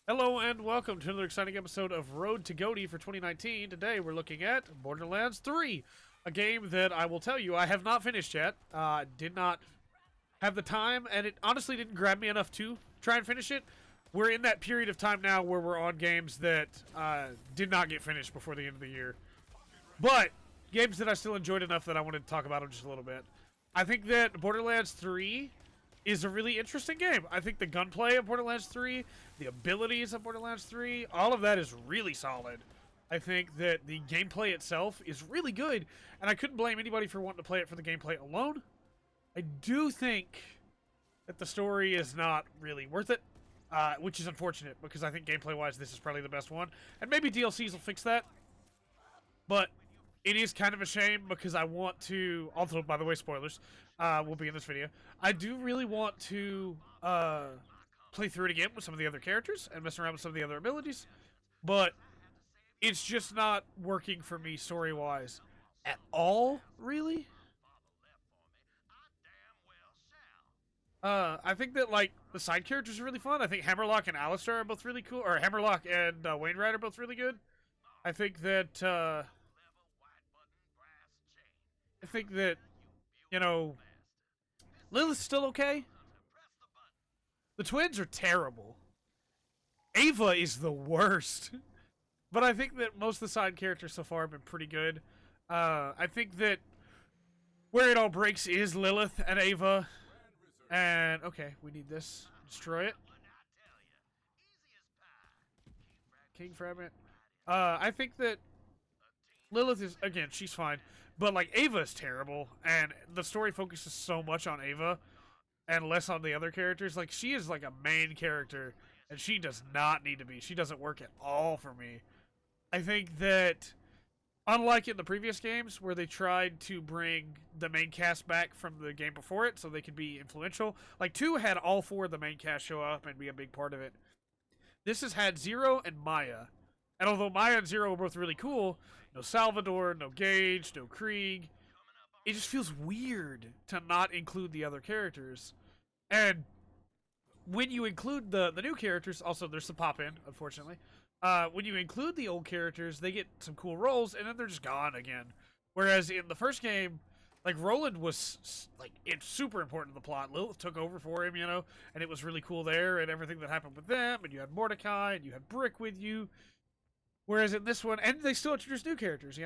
Hello and welcome to another exciting episode of Road to GOTY for 2019. Today we're looking at Borderlands 3, a game that I will tell you I have not finished yet. Did not have the time, and it honestly didn't grab me enough to try and finish it. We're in that period of time now where we're on games that did not get finished before the end of the year. But games that I still enjoyed enough that I wanted to talk about them just a little bit. I think that Borderlands 3 is a really interesting game. I think the gunplay of Borderlands 3, the abilities of Borderlands 3, all of that is really solid. I think that the gameplay itself is really good, and I couldn't blame anybody for wanting to play it for the gameplay alone. I do think that the story is not really worth it, which is unfortunate because I think gameplay-wise this is probably the best one, and maybe DLCs will fix that. But it is kind of a shame because I want to. Also, by the way, spoilers will be in this video. I do really want to play through it again with some of the other characters and mess around with some of the other abilities, but it's just not working for me story-wise at all, really. I think that like the side characters are really fun. I think Hammerlock and Alistair are both really cool, or Hammerlock and Wainwright are both really good. I think that you know Lilith's still okay. The twins are terrible. Ava is the worst. But I think that most of the side characters so far have been pretty good. I think that where it all breaks is Lilith and Ava. And, okay, we need this. Destroy it. King Fragment. I think that Lilith is, again, she's fine. But, like, Ava is terrible. And the story focuses so much on Ava and less on the other characters. Like, she is, like, a main character. And she does not need to be. She doesn't work at all for me. I think that, unlike in the previous games where they tried to bring the main cast back from the game before it so they could be influential, like 2 had all 4 of the main cast show up and be a big part of it. This has had Zero and Maya. And although Maya and Zero were both really cool, no Salvador, no Gage, no Krieg, it just feels weird to not include the other characters. And when you include the new characters, also there's some pop-in, unfortunately. When you include the old characters, they get some cool roles, and then they're just gone again. Whereas in the first game, like, Roland was, like, it's super important to the plot. Lilith took over for him, and it was really cool there, and everything that happened with them, and you had Mordecai, and you had Brick with you. Whereas in this one, and they still introduced new characters,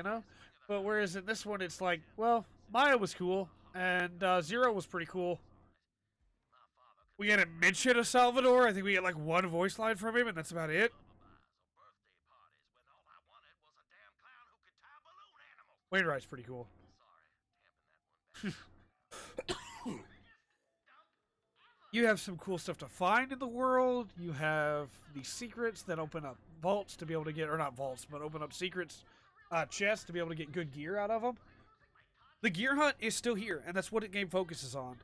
But whereas in this one, it's like, well, Maya was cool, and Zero was pretty cool. We get a mention of Salvador. I think we get, like, one voice line from him, and that's about it. Wainwright's pretty cool. You have some cool stuff to find in the world. You have the secrets that open up vaults to be able to get, or not vaults, but open up secrets, chests to be able to get good gear out of them. The gear hunt is still here, and that's what the game focuses on.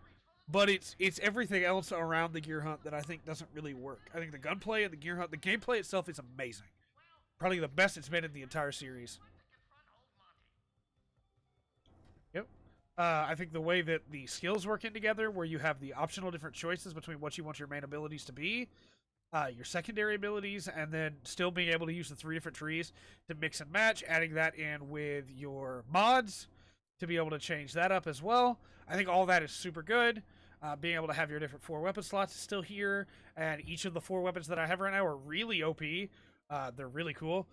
But it's everything else around the gear hunt that I think doesn't really work. I think the gunplay and the gear hunt, the gameplay itself is amazing. Probably the best it's been in the entire series. Yep. I think the way that the skills work in together, where you have the optional different choices between what you want your main abilities to be, your secondary abilities, and then still being able to use the 3 different trees to mix and match, adding that in with your mods to be able to change that up as well. I think all that is super good. Being able to have your different 4 weapon slots is still here, and each of the 4 weapons that I have right now are really OP. They're really cool.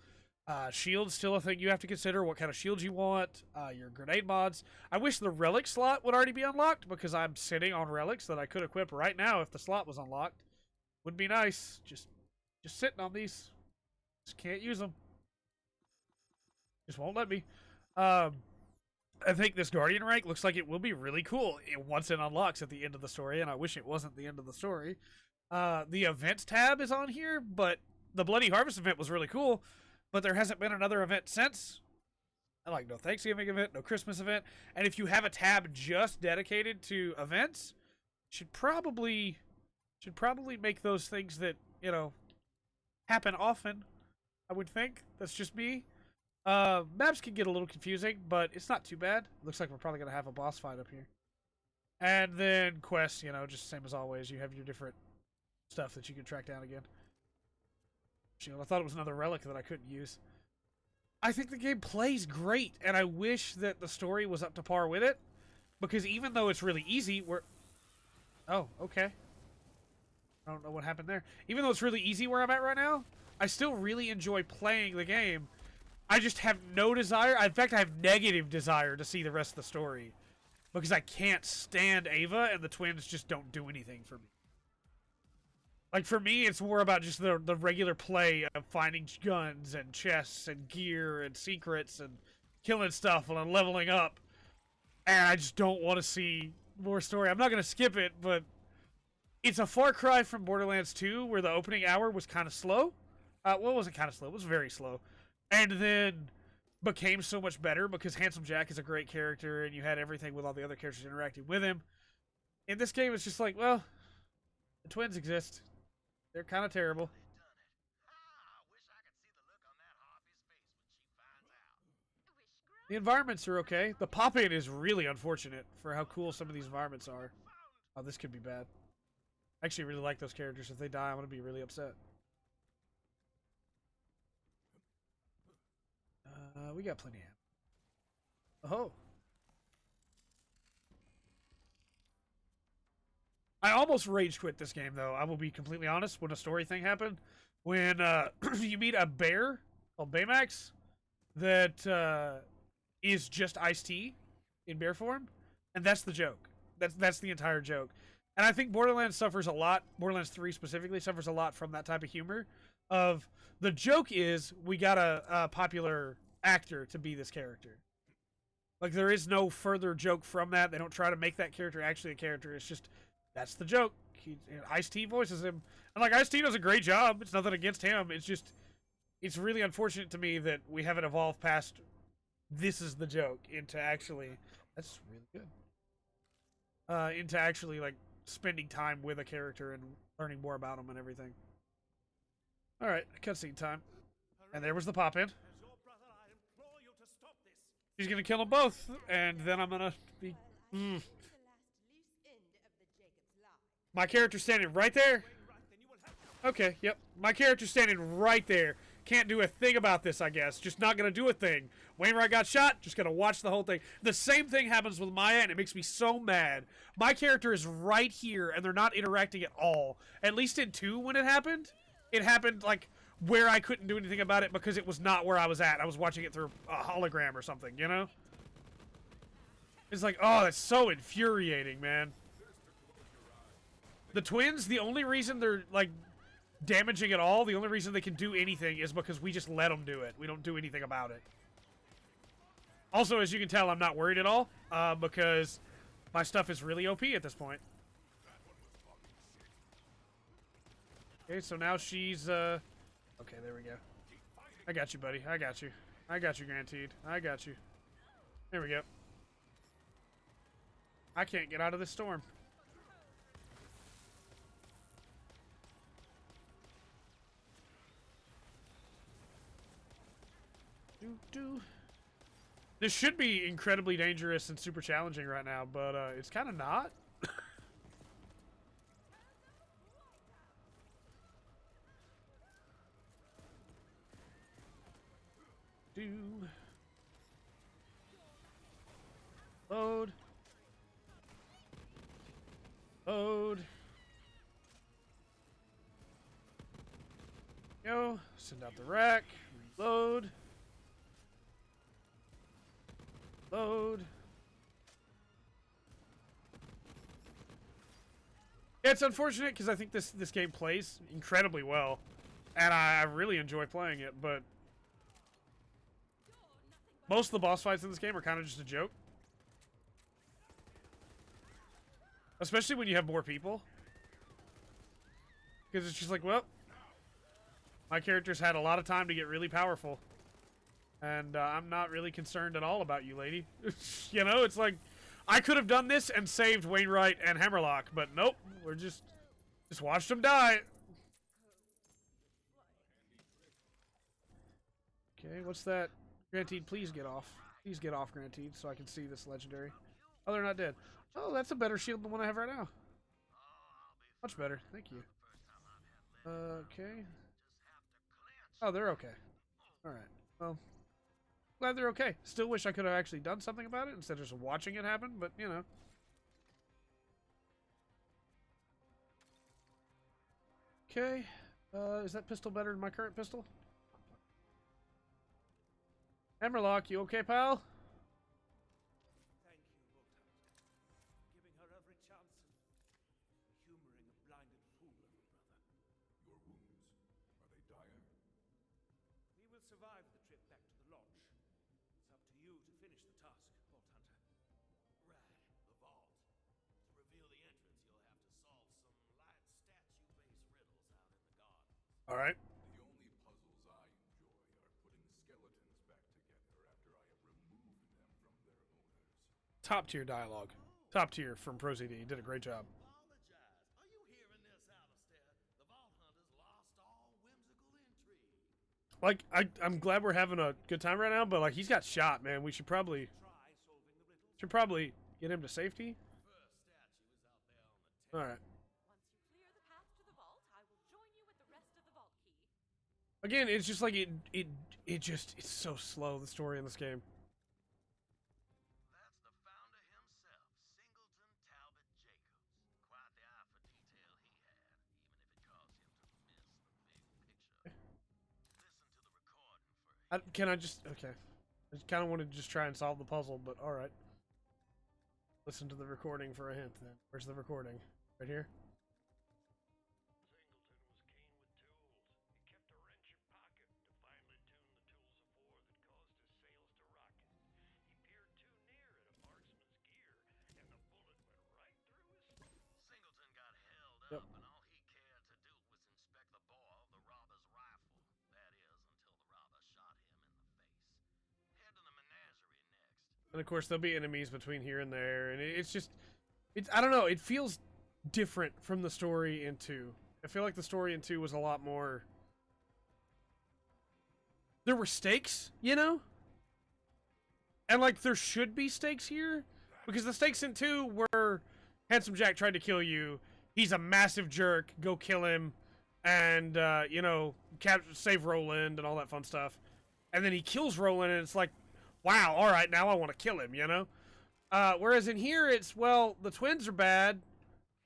Shields still a thing you have to consider, what kind of shields you want, your grenade mods. I wish the relic slot would already be unlocked because I'm sitting on relics that I could equip right now if the slot was unlocked. Would be nice. Just sitting on these. Just can't use them. Just won't let me. I think this Guardian rank looks like it will be really cool once it unlocks at the end of the story, and I wish it wasn't the end of the story. The events tab is on here, but the Bloody Harvest event was really cool, but there hasn't been another event since. Like, no Thanksgiving event, no Christmas event, and if you have a tab just dedicated to events, should probably make those things that, happen often, I would think. That's just me. Maps can get a little confusing, but it's not too bad. Looks like we're probably going to have a boss fight up here. And then quests, just same as always. You have your different stuff that you can track down again. shield. I thought it was another relic that I couldn't use. I think the game plays great, and I wish that the story was up to par with it. Because even though it's really easy, we're... Oh, okay. I don't know what happened there. Even though it's really easy where I'm at right now, I still really enjoy playing the game. I just have no desire. In fact, I have negative desire to see the rest of the story. Because I can't stand Ava, and the twins just don't do anything for me. Like, for me, it's more about just the regular play of finding guns and chests and gear and secrets and killing stuff and leveling up. And I just don't want to see more story. I'm not going to skip it, but it's a far cry from Borderlands 2, where the opening hour was kind of slow. Well, it wasn't kind of slow. It was very slow. And then became so much better because Handsome Jack is a great character, and you had everything with all the other characters interacting with him. In this game, it's just like, well, the twins exist. They're kind of terrible. The environments are okay. The pop-in is really unfortunate for how cool some of these environments are. Oh, this could be bad. I actually really like those characters. If they die, I'm going to be really upset. We got plenty of ammo. Oh. I almost rage quit this game, though. I will be completely honest. When a story thing happened, when you meet a bear called Baymax that is just iced tea in bear form, and that's the joke. That's the entire joke. And I think Borderlands suffers a lot. Borderlands 3 specifically suffers a lot from that type of humor. Of the joke is we got a popular actor to be this character. Like, there is no further joke from that. They don't try to make that character actually a character. It's just, that's the joke. Ice-T voices him. And, like, Ice-T does a great job. It's nothing against him. It's just, it's really unfortunate to me that we haven't evolved past this is the joke into actually, that's really good. Into actually, like, spending time with a character and learning more about him and everything. Alright, cutscene time. And there was the pop-in. She's gonna kill them both, and then I'm gonna be... My character's standing right there. Okay, yep. My character's standing right there. Can't do a thing about this, I guess. Just not gonna do a thing. Wainwright got shot, just gonna watch the whole thing. The same thing happens with Maya, and it makes me so mad. My character is right here, and they're not interacting at all. At least in 2, when it happened, like, where I couldn't do anything about it because it was not where I was at. I was watching it through a hologram or something, you know? It's like, oh, that's so infuriating, man. The twins, the only reason they're, like, damaging at all, the only reason they can do anything is because we just let them do it. We don't do anything about it. Also, as you can tell, I'm not worried at all, because my stuff is really OP at this point. Okay, so now she's, okay, there we go. I got you, buddy. I got you. I got you, Grantede. I got you. There we go. I can't get out of this storm. This should be incredibly dangerous and super challenging right now, but it's kind of not. Load. Load. Go. Send out the rack. Reload. Load. Yeah, it's unfortunate because I think this game plays incredibly well, and I really enjoy playing it, but most of the boss fights in this game are kind of just a joke. Especially when you have more people. Because it's just like, well, my character's had a lot of time to get really powerful. And I'm not really concerned at all about you, lady. You know, it's like, I could have done this and saved Wainwright and Hammerlock, but nope, we're just watched them die. Okay, what's that? Grantede, please get off. Please get off, Grantede, so I can see this legendary. Oh, they're not dead. Oh, that's a better shield than the one I have right now. Much better, thank you. Okay. Oh, they're okay. All right. Well, glad they're okay. Still wish I could have actually done something about it instead of just watching it happen, but you know. Okay. Is that pistol better than my current pistol? Hammerlock, you okay, pal? Thank you, Volta, giving her every chance and humoring a blinded fool of a brother. Your wounds, are they dire? We will survive the trip back to the lodge. It's up to you to finish the task, Vault Hunter. Right, the vault. To reveal the entrance, you'll have to solve some light statue-based riddles out in the garden. All right. The only puzzles I enjoy are putting skeletons back together after I have removed them from their owners. Top tier dialogue. Top tier from ProZD. Did a great job. Apologize. Are you hearing this, Alistair? The Vault Hunters lost all whimsical intrigue. Like, I'm glad we're having a good time right now, but like he's got shot, man. We should probably Try solving the riddles. get him to safety. First statue is out there on the All right. Once you clear the path to the vault, I will join you with the rest of the vault key. Again, it's just like it's so slow, the story in this game. That's the founder himself, Singleton Talbot Jacobs. Quite the eye for detail he had, even if it caused him to miss the big picture. Listen to the recording for Can I just okay? I just kind of wanted to just try and solve the puzzle, but all right. Listen to the recording for a hint. Then where's the recording? Right here. Singleton was keen with tools. He kept a wrench in pocket to finely tune the tools of war that caused his sails to rocket. He peered too near at a marksman's gear, and the bullet went right through his... Singleton got held Yep. up, and all he cared to do was inspect the bore of the robber's rifle. That is, until the robber shot him in the face. Head to the menagerie next. And of course, there'll be enemies between here and there, and I don't know. It feels different from the story in 2. I feel like the story in 2 was a lot more. There were stakes, you know, and like there should be stakes here because the stakes in 2 were Handsome Jack tried to kill you. He's a massive jerk. Go kill him, and you know, save Roland and all that fun stuff. And then he kills Roland, and it's like, wow, all right, now I want to kill him, you know? Whereas in here, it's, well, the twins are bad,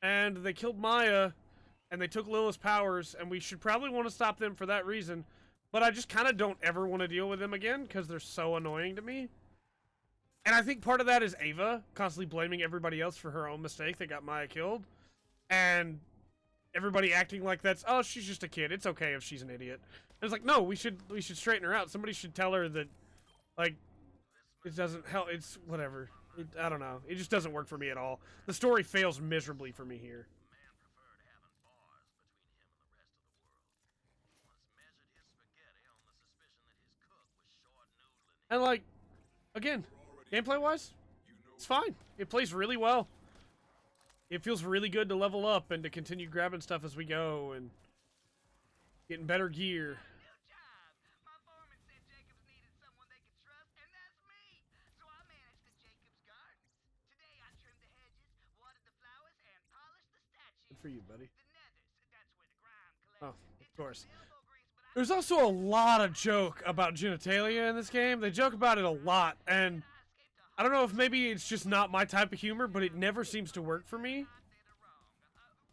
and they killed Maya, and they took Lilith's powers, and we should probably want to stop them for that reason. But I just kind of don't ever want to deal with them again, because they're so annoying to me. And I think part of that is Ava constantly blaming everybody else for her own mistake that got Maya killed. And everybody acting like that's, oh, she's just a kid. It's okay if she's an idiot. And it's like, no, we should straighten her out. Somebody should tell her that, like, it doesn't help. It's whatever. I don't know. It just doesn't work for me at all. The story fails miserably for me here. The man preferred having bars between him and the rest of the world. He once measured his spaghetti on the suspicion that his cook was short noodling. And like, again, gameplay-wise, it's fine. It plays really well. It feels really good to level up and to continue grabbing stuff as we go and getting better gear. New job. My foreman said Jacobs needed someone they could trust, and that's me. So I managed the Jacobs gardens. Today I trimmed the hedges, watered the flowers, and polished the statues. Good for you, buddy. The nethers, that's where the grime Oh, collects. of course. Elbow grease, but I There's also a lot of joke about genitalia in this game. They joke about it a lot, and escaped a I don't know if maybe it's just not my type of humor, but it never seems to work for me. hot did her wrong.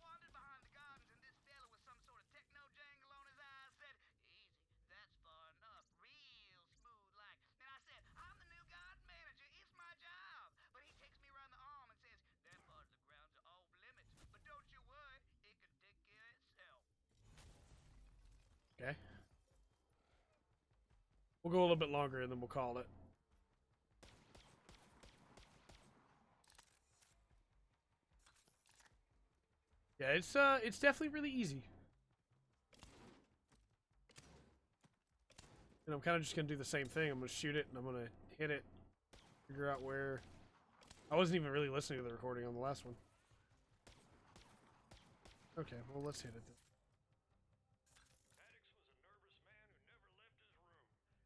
Wandered behind the gardens, and this fella with some sort of techno jangle on his eyes said, "Easy, that's far enough, real smooth like." And I said, "I'm the new garden manager. It's my job." But he takes me around the arm and says, "That part of the grounds are off limits, but don't you worry, it can take care of itself." Okay. We'll go a little bit longer and then we'll call it. Yeah, it's definitely really easy. And I'm kind of just gonna do the same thing. I'm gonna shoot it and I'm gonna hit it, figure out where. I wasn't even really listening to the recording on the last one. Okay, well let's hit it then. Maddox was a nervous man who never left his room.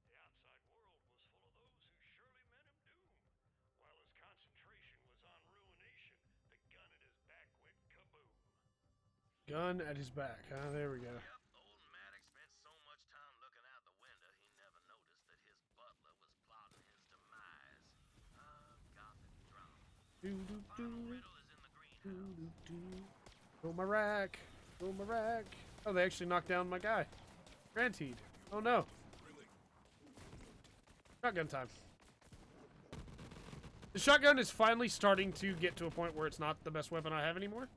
The outside world was full of those who surely meant him doom. While his concentration was on ruination, the gun at his back went kaboom. Gun at his back, huh? There we go. Yep, old Maddox spent so much time looking Do, do, do, Final riddle is in the greenhouse. do, do, do. Go my rack. Go my rack. Oh, they actually knocked down my guy. Granted. Oh no. Shotgun time. The shotgun is finally starting to get to a point where it's not the best weapon I have anymore.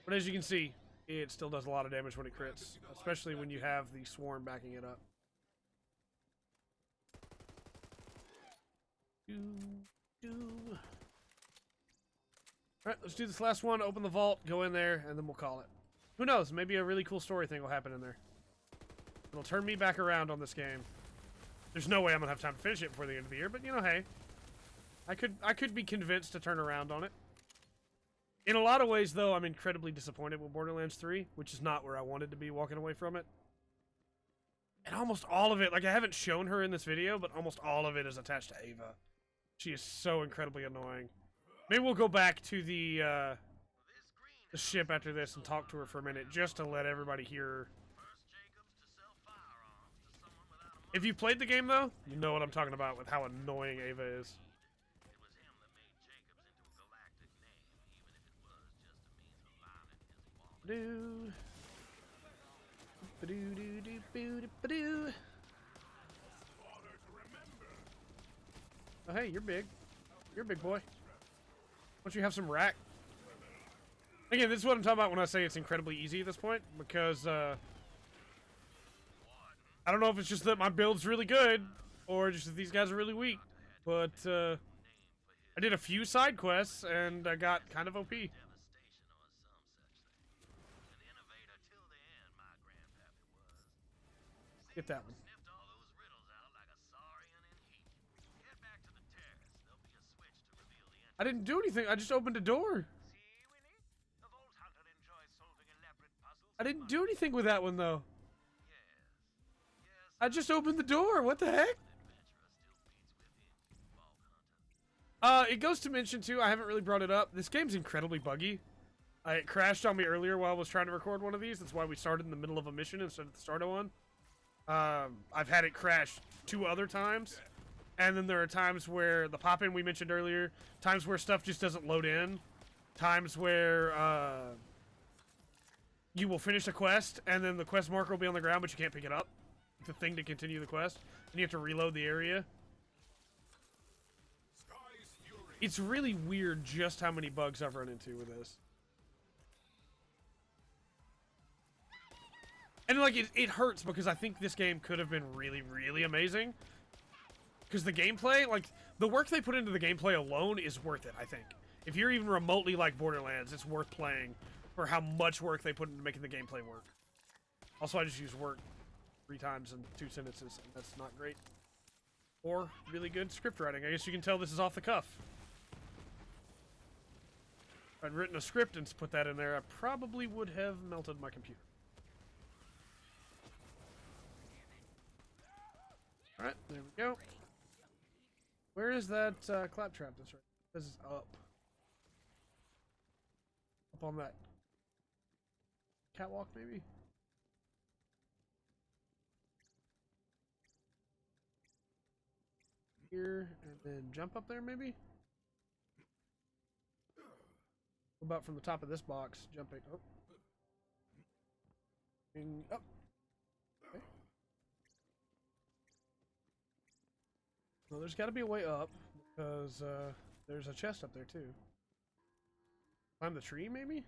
But as you can see, it still does a lot of damage when it crits, especially when you have the swarm backing it up. Alright, let's do this last one, open the vault, go in there, and then we'll call it. Who knows, maybe a really cool story thing will happen in there. It'll turn me back around on this game. There's no way I'm gonna have time to finish it before the end of the year, but you know, hey. I could be convinced to turn around on it. In a lot of ways, though, I'm incredibly disappointed with Borderlands 3, which is not where I wanted to be walking away from it. And almost all of it, like I haven't shown her in this video, but almost all of it is attached to Ava. She is so incredibly annoying. Maybe we'll go back to the ship after this and talk to her for a minute, just to let everybody hear her. If you played the game, though, you know what I'm talking about with how annoying Ava is. Do. Ba-do-do-do-boo-do-ba-do. Oh, hey, you're big. You're a big boy. Why don't you have some rack? Again, this is what I'm talking about when I say it's incredibly easy at this point, because, I don't know if it's just that my build's really good, or just that these guys are really weak, but, I did a few side quests, and I got kind of OP. Get that one. I didn't do anything. I just opened a door. I didn't do anything with that one, though. I just opened the door. What the heck? It goes to mention, too, I haven't really brought it up. This game's incredibly buggy. It crashed on me earlier while I was trying to record one of these. That's why we started in the middle of a mission instead of the start of one. I've had it crash 2 other times. And then there are times where the pop-in we mentioned earlier, times where stuff just doesn't load in, times where you will finish a quest and then the quest marker will be on the ground but you can't pick it up. The thing to continue the quest. And you have to reload the area. It's really weird just how many bugs I've run into with this. And like it hurts because I think this game could have been really, really amazing. Because the gameplay, like, the work they put into the gameplay alone is worth it, I think. If you're even remotely like Borderlands, it's worth playing for how much work they put into making the gameplay work. Also, I just used work 3 times in 2 sentences, and that's not great. Or really good script writing. I guess you can tell this is off the cuff. If I'd written a script and put that in there, I probably would have melted my computer. Alright, there we go. Where is that claptrap that's right? This is up. Up on that catwalk, maybe? Here, and then jump up there, maybe? What about from the top of this box, jumping up? Up. Okay. Well, there's got to be a way up, because there's a chest up there, too. Climb the tree, maybe?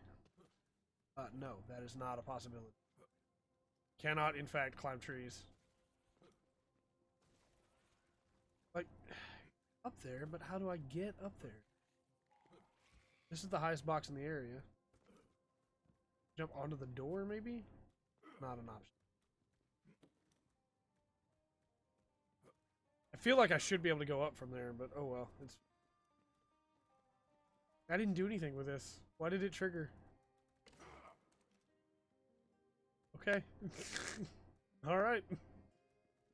No, that is not a possibility. Cannot, in fact, climb trees. Like, up there, but how do I get up there? This is the highest box in the area. Jump onto the door, maybe? Not an option. I feel like I should be able to go up from there, but oh well. I didn't do anything with this. Why did it trigger? Okay. Alright.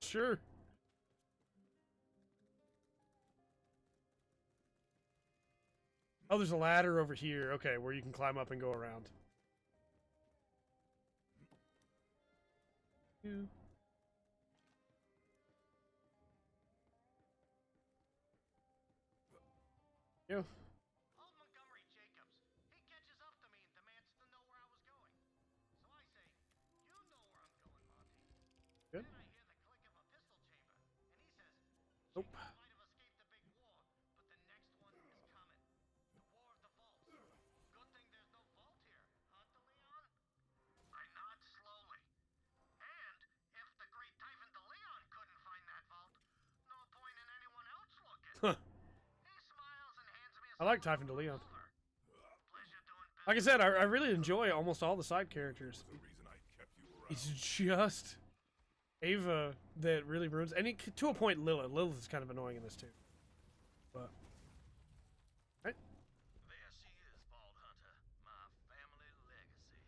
Sure. Oh, there's a ladder over here. Okay, where you can climb up and go around. You. Old Montgomery Jacobs, he catches up to me and demands to know where I was going. So I say, you know where I'm going, Monty. Good. Then I hear the click of a pistol chamber, and he says, Nope. Jacob might have escaped the big war, but the next one is coming. The War of the Vaults. Good thing there's no vault here, huh, DeLeon? I nod slowly. And if the great Typhon DeLeon couldn't find that vault, no point in anyone else looking. Huh. He smiles and hands me a I like silver Typhon DeLeon. revolver. Pleasure doing Like I said, I really enjoy almost all the side characters. The reason I kept you around. It's just Ava that really ruins. And to a point, Lilith. Lilith is kind of annoying in this too. But right. There she is, Vault Hunter, my family legacy.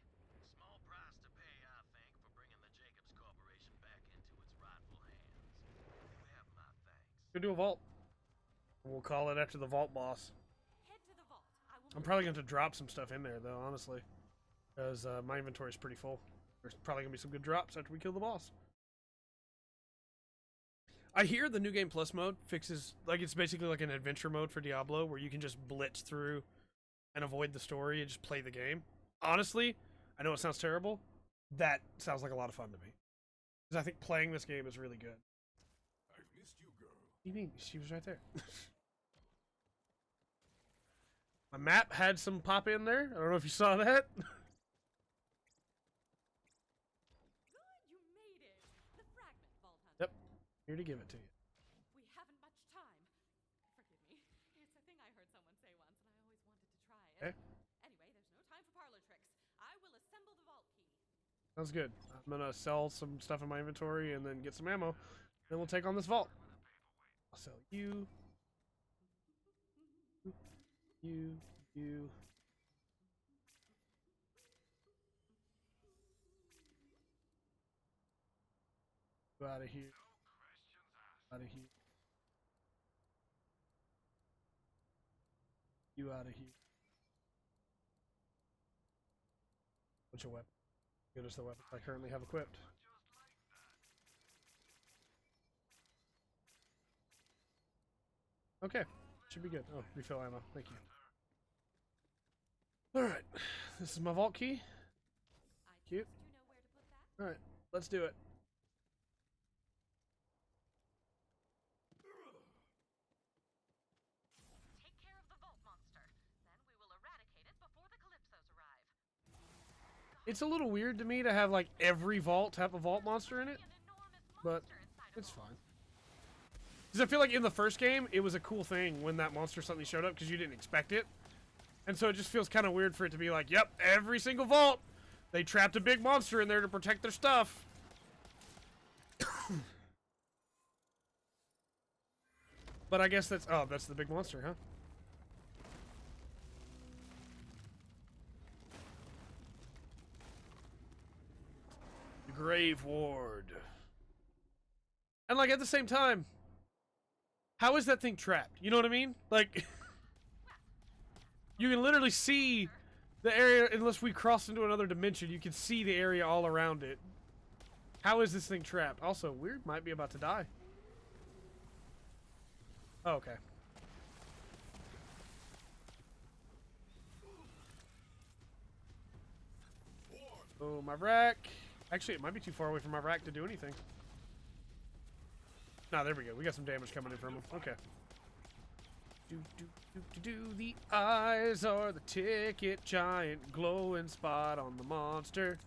Small price to pay, I think, for bringing the Jacobs Corporation back into its rightful hands. You have my thanks. Go do a vault. We'll call it after the vault boss. Head to the vault. I will I'm probably going to drop some stuff in there though, honestly, because my inventory is pretty full. There's probably going to be some good drops after we kill the boss. I hear the New Game Plus mode fixes, like, it's basically like an adventure mode for Diablo where you can just blitz through and avoid the story and just play the game. Honestly, I know it sounds terrible. That sounds like a lot of fun to me. Because I think playing this game is really good. I've missed you, girl. What do you mean? She was right there. My map had some pop in there. I don't know if you saw that. Good, you made it. The fragment, Vault Hunter. Yep. Here to give it to you. We haven't much time. Forgive me. It's a thing I heard someone say once, and I always wanted to try it. Okay. Anyway, there's no time for parlor tricks. I will assemble the vault key. Sounds good. I'm gonna sell some stuff in my inventory and then get some ammo. Then we'll take on this vault. I'll sell you. You. Go out of here. Out of here. You out of here. What's your weapon? Good as the weapons I currently have equipped. Okay, should be good. Oh, refill ammo. Thank you. Alright, this is my vault key. I Cute. trust you know where to put that. Alright, let's do it. Take care of the vault monster. Then we will eradicate it before the Calypsos arrive. It's a little weird to me to have like every vault have a vault monster in it, An enormous but monster inside a it's vault. fine. Because I feel like in the first game, it was a cool thing when that monster suddenly showed up because you didn't expect it. And so it just feels kind of weird for it to be like, yep, every single vault, they trapped a big monster in there to protect their stuff. But I guess that's, oh, that's the big monster, huh? The Grave Ward. And like at the same time, how is that thing trapped? You know what I mean? Like, you can literally see the area, unless we cross into another dimension, you can see the area all around it. How is this thing trapped? Also, Weird might be about to die. Oh, okay. Oh, my rack. Actually, it might be too far away from my rack to do anything. Nah, there we go. We got some damage coming in from him. Okay. The eyes are the ticket, giant glowing spot on the monster.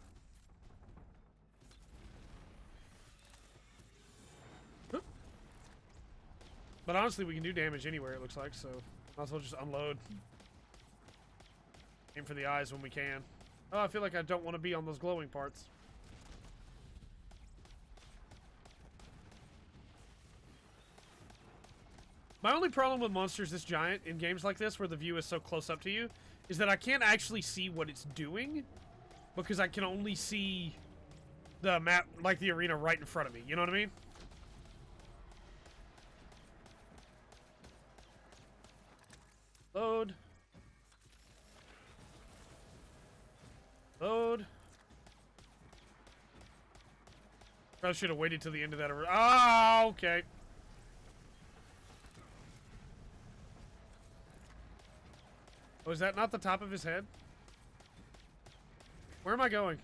Huh. But honestly, we can do damage anywhere, it looks like, so might as well just unload. Aim for the eyes when we can. Oh, I feel like I don't want to be on those glowing parts. My only problem with monsters this giant in games like this where the view is so close up to you is that I can't actually see what it's doing because I can only see the map, like the arena right in front of me. You know what I mean? Load. Load. Probably should have waited till the end of that. Ah, okay. Oh, is that not the top of his head? Where am I going?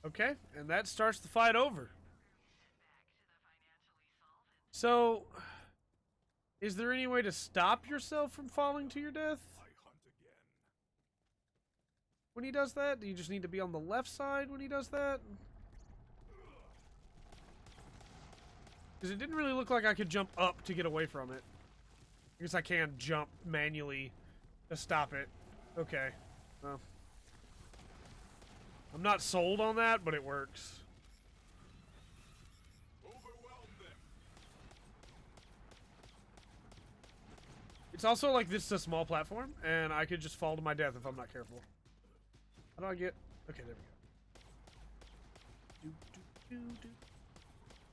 Okay, and that starts the fight over. So, is there any way to stop yourself from falling to your death? I hunt again. When he does that? Do you just need to be on the left side when he does that? Because it didn't really look like I could jump up to get away from it. I guess I can jump manually to stop it. Okay. Well. I'm not sold on that, but it works. Overwhelm them. It's also like this is a small platform, and I could just fall to my death if I'm not careful. How do I get... Okay, there we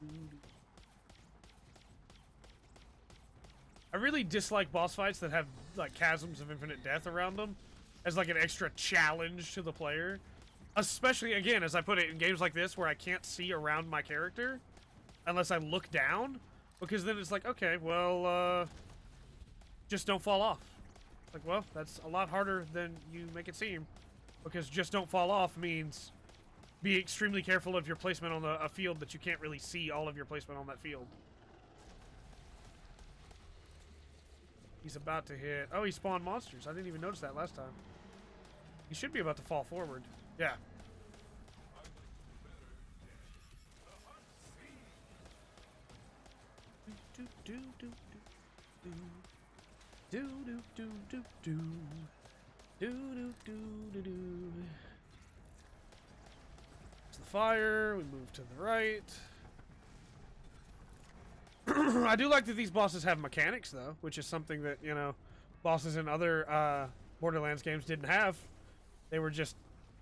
go. I really dislike boss fights that have like chasms of infinite death around them as like an extra challenge to the player. Especially, again, as I put it, in games like this where I can't see around my character unless I look down, because then it's like, okay, well, just don't fall off. Like, well, that's a lot harder than you make it seem, because just don't fall off means be extremely careful of your placement on a field that you can't really see all of your placement on that field. He's about to hit... Oh, he spawned monsters. I didn't even notice that last time. He should be about to fall forward. Yeah. Do do do do do do do do do do do do do. It's the fire. We move to the right. I do like that these bosses have mechanics, though, which is something that, you know, bosses in other Borderlands games didn't have. They were just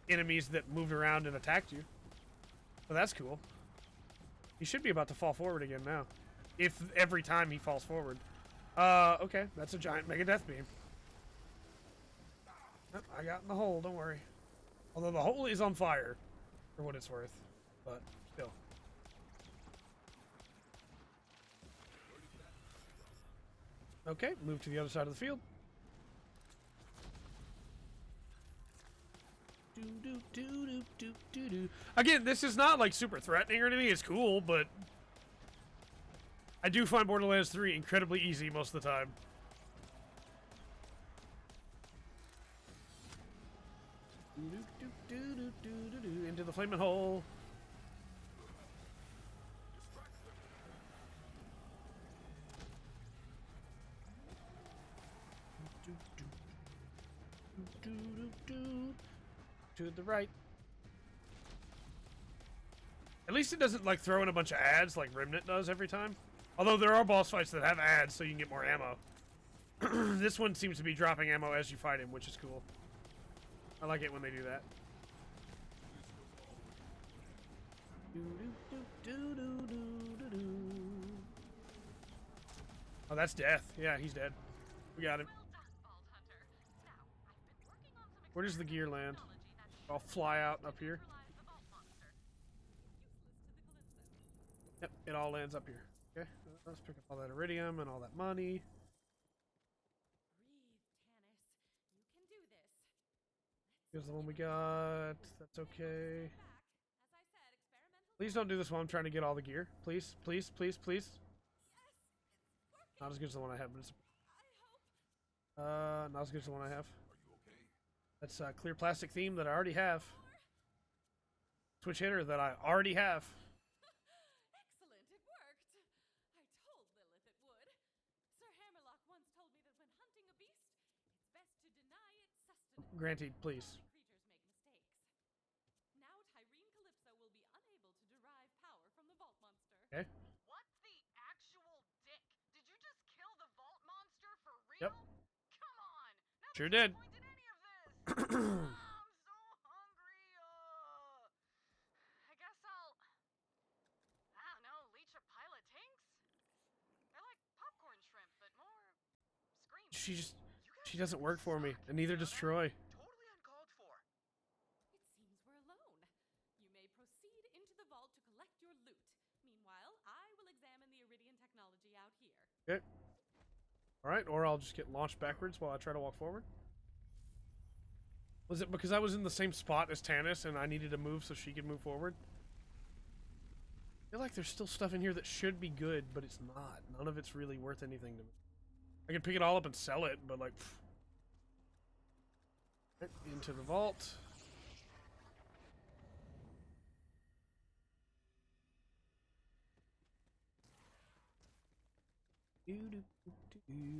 enemies that moved around and attacked you. So that's cool. He should be about to fall forward again now. If every time he falls forward. Okay, that's a giant mega death beam. Yep, I got in the hole, don't worry. Although the hole is on fire, for what it's worth. But, still. Okay, move to the other side of the field. Again, this is not like super threatening or anything. It's cool, but I do find Borderlands 3 incredibly easy most of the time. Into the flaming hole. To the right. At least it doesn't like throw in a bunch of ads like Remnant does every time. Although there are boss fights that have ads so you can get more ammo. This one seems to be dropping ammo as you fight him, which is cool. I like it when they do that. Oh, that's death. Yeah, he's dead. We got him. Where does the gear land? I'll fly out up here. Yep, it all lands up here. Okay, let's pick up all that iridium and all that money. Here's the one we got. That's okay. Please don't do this while I'm trying to get all the gear. Please, please, please, please. Not as good as the one I have, but it's... not as good as the one I have. That's a clear plastic theme that I already have. Switch hitter that I already have. Excellent, it worked. I told Lilith it would. Sir Hammerlock once told me that when hunting a beast, it's best to deny its sustenance. Granted, please. Creatures make mistakes. Now Tyreen Calypso will be unable to derive power from the Vault Monster. Okay. What the actual dick? Did you just kill the Vault Monster for real? Yep. Come on. Now Sure there's did. no point in any of this. I'm so hungry. I guess I don't know, leech a pile of tanks? They're like popcorn shrimp, but more screaming. She doesn't work for me, and neither does Troy. Totally uncalled for. It seems we're alone. You may proceed into the vault to collect your loot. Meanwhile, I will examine the Iridian technology out here. Alright, or I'll just get launched backwards while I try to walk forward. Was it because I was in the same spot as Tannis and I needed to move so she could move forward? I feel like there's still stuff in here that should be good, but it's not. None of it's really worth anything to me. I can pick it all up and sell it, but like... Right, into the vault.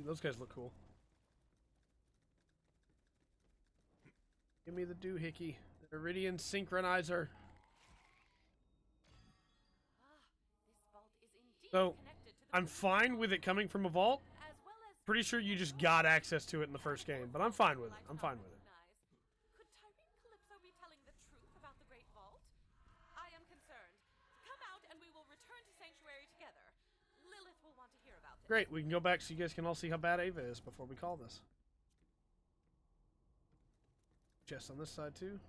Those guys look cool. Give me the doohickey. The Iridian Synchronizer. So, I'm fine with it coming from a vault. Pretty sure you just got access to it in the first game, but I'm fine with it. I'm fine with it. Could Tyrene Calypso be telling the truth about the Great Vault? I am concerned. Come out and we will return to Sanctuary together. Lilith will want to hear about this. Great, we can go back so you guys can all see how bad Ava is before we call this. Chest on this side too.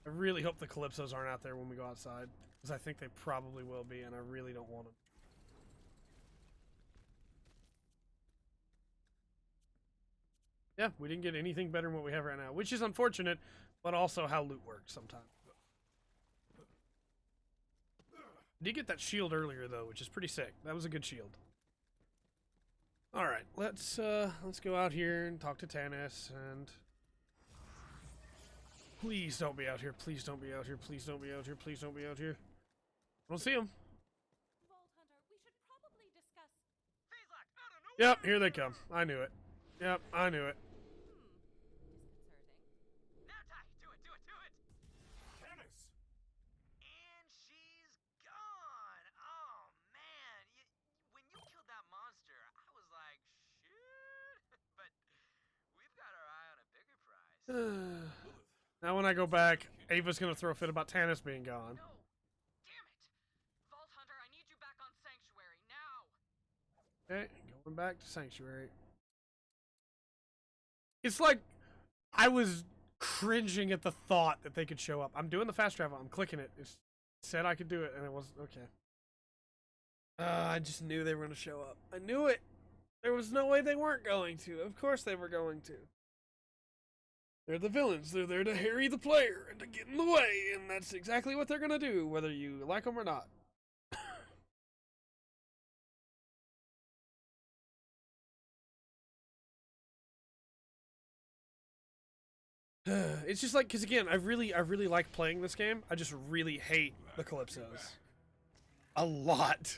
I really hope the Calypsos aren't out there when we go outside, because I think they probably will be, and I really don't want them. Yeah, we didn't get anything better than what we have right now, which is unfortunate, but also how loot works sometimes. Did get that shield earlier though, which is pretty sick. That was a good shield. All right, let's go out here and talk to Tannis, and please don't be out here. Please don't be out here. Please don't be out here. Please don't be out here. I don't see him. Vault Hunter, we should probably discuss. Yep, here they come. I knew it. Yep, I knew it. Disconcerting. Now, Ty, do it, do it, do it! Tannis! And she's gone! Oh, man. When you killed that monster, I was like, shit. But we've got our eye on a bigger prize. Now when I go back, Ava's gonna throw a fit about Tannis being gone. No! Damn it! Vault Hunter, I need you back on Sanctuary, now! Okay, going back to Sanctuary. It's like I was cringing at the thought that they could show up. I'm doing the fast travel. I'm clicking it. It said I could do it, and it wasn't. Okay. I just knew they were going to show up. I knew it. There was no way they weren't going to. Of course they were going to. They're the villains. They're there to harry the player and to get in the way, and that's exactly what they're going to do, whether you like them or not. It's just like, because again, I really like playing this game. I just really hate the Calypsos. A lot.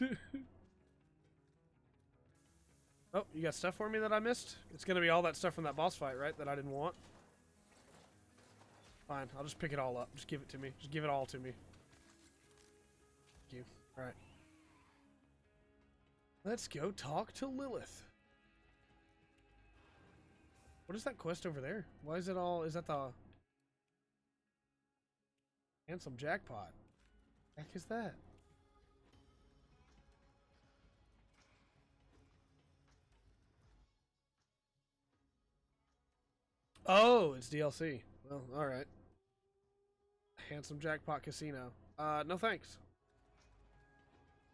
Oh, you got stuff for me that I missed? It's gonna be all that stuff from that boss fight, right? That I didn't want. Fine, I'll just pick it all up. Just give it to me. Just give it all to me. Thank you. Alright. Let's go talk to Lilith. What is that quest over there? Why is it all... Is that the... Handsome jackpot? The heck is that? Oh, it's DLC. Well, alright. Handsome jackpot casino. No thanks.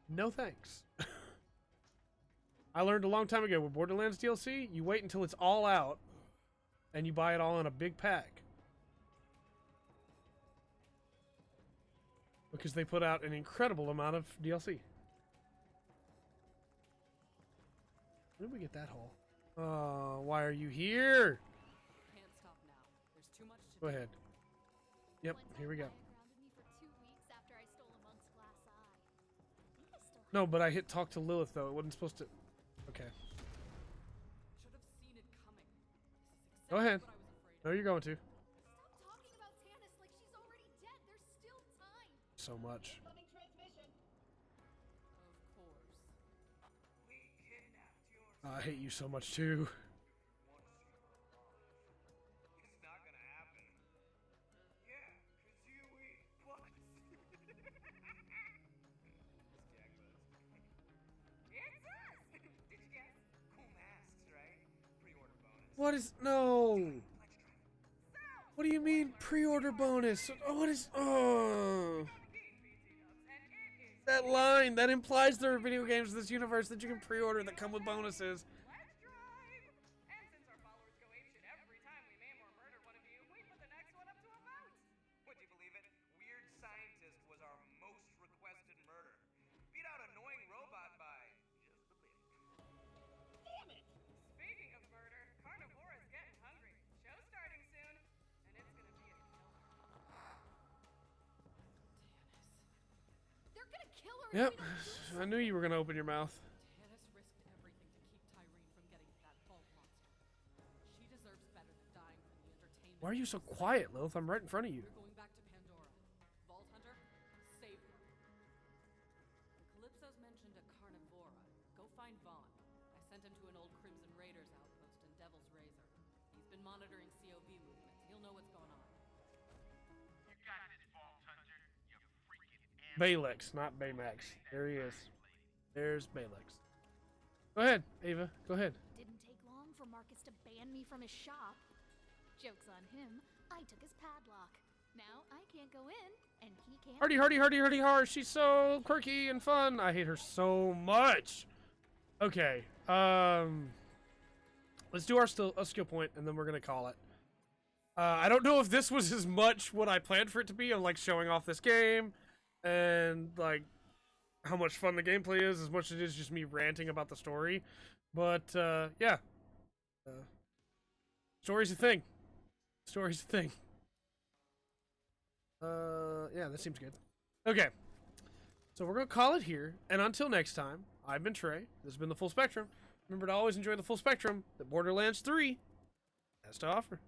No thanks. I learned a long time ago with Borderlands DLC, you wait until it's all out, and you buy it all in a big pack. Because they put out an incredible amount of DLC. When did we get that hole? Why are you here? Can't stop now. There's too much to Go ahead. Yep, here we go. No, but I hit talk to Lilith though. It wasn't supposed to. Okay. Should have seen it coming. This is Go exactly ahead. what I was afraid of. No, you're going to. Stop talking about Tannis like she's already dead. There's still time. So much. Incoming transmission. Of course. We kidnapped your I hate you so much too. It's not gonna happen. Yeah, 'cause you eat butts. It's us! Did you guess? Cool masks, right? Pre-order bonus. What is no? What do you mean pre-order bonus? Oh, what is? Oh. And it is That line, that implies there are video games in this universe that you can pre-order that come with bonuses. Let's drive! And since our followers go apeshit every time we maim or murder one of you, we put the next one up to a vote. Would you believe it? Weird Scientist was our most requested murder. Beat out Annoying Robot by just a bit. Damn it! Speaking of murder, Carnivora's getting hungry. Show's starting soon, and it's gonna be a killer. They're gonna kill her. Yep, If we don't do something. I knew you were gonna open your mouth. Tannis risked everything to keep Tyrene from getting to that vault monster. She deserves better than dying for the entertainment. Why are you so quiet, Lilith? I'm right in front of you. We're going back to Pandora. Vault Hunter, save her. And Calypso's mentioned a Carnivora. Go find Vaughn. I sent him to an old Crimson Raiders outpost in Devil's Razor. He's been monitoring COV movements. He'll know what's going on. You got this, Vault Hunter. You freaking Balex, not Baymax. There he is. There's Balex. Go ahead, Ava. Go ahead. Didn't take long for Marcus to ban me from his shop. Joke's on him. I took his padlock. Now I can't go in, and he can't. Hardy, hardy, hardy, hardy, har. She's so quirky and fun. I hate her so much. Okay. Let's do our skill point, and then we're gonna call it. I don't know if this was as much what I planned for it to be, of like showing off this game, and like how much fun the gameplay is, as much as it is just me ranting about the story. But yeah, story's a thing. Story's a thing. Yeah, that seems good. Okay, so we're gonna call it here, and until next time, I've been Trey. This has been the Full Spectrum. Remember to always enjoy the full spectrum that Borderlands 3 has to offer.